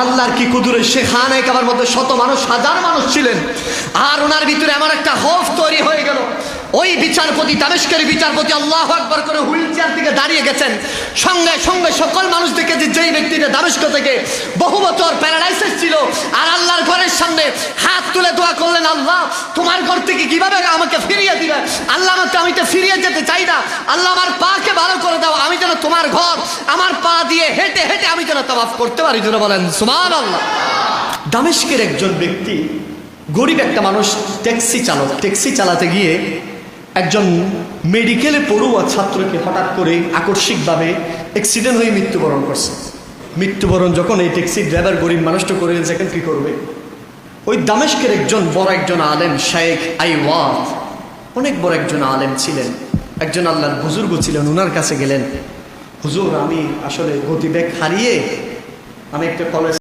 আল্লাহর কি কুদরত, সে খানায়ে কাবার মধ্যে শত মানুষ, হাজার মানুষ ছিলেন, আর ওনার ভিতরে এমন একটা খৌফ তৈরি হয়ে গেল। ওই বিচারপতি, দামেস্কের বিচারপতি আল্লাহু আকবার করে হুইল চেয়ার থেকে দাঁড়িয়ে গেছেন, সঙ্গে সঙ্গে সকল মানুষ দেখেছে যেই ব্যক্তিটা দামেস্ক থেকে বহু বছর প্যারালাইসিস ছিল, আর আল্লাহর ঘরের সামনে হাত তুলে দোয়া করলেন, আল্লাহ তোমার ঘর থেকে কিভাবে আমাকে ফিরিয়ে দিবে, আল্লাহ আমি তো ফিরিয়ে যেতে চাই না, আল্লাহ আমার পাকে ভালো করে দাও, আমি যেন তোমার ঘর আমার পা দিয়ে হেঁটে হেঁটে আমি যেন তাওয়াফ করতে পারি। যেন বলেন সুবহানাল্লাহ। দামেস্কের একজন ব্যক্তি, গরিব একটা মানুষ, ট্যাক্সি চালক, ট্যাক্সি চালাতে গিয়ে একজন মেডিকেলে পড়ুয়া ছাত্রকে হঠাৎ করে আকস্মিকভাবে অ্যাক্সিডেন্ট হয়ে মৃত্যুবরণ করছে। মৃত্যুবরণ যখন এই ট্যাক্সি ড্রাইভার গরিব মানুষটা করে দেখেন কি করবে, ওই দামেস্কের একজন বড় একজন আলেম, শেখ আইওয়াজ, অনেক বড় একজন আলেম ছিলেন, একজন আল্লাহর বুজুর্গ ছিলেন, ওনার কাছে গেলেন, হুজুর আমি আসলে গতিবেগ হারিয়ে আমি একটা কলেজ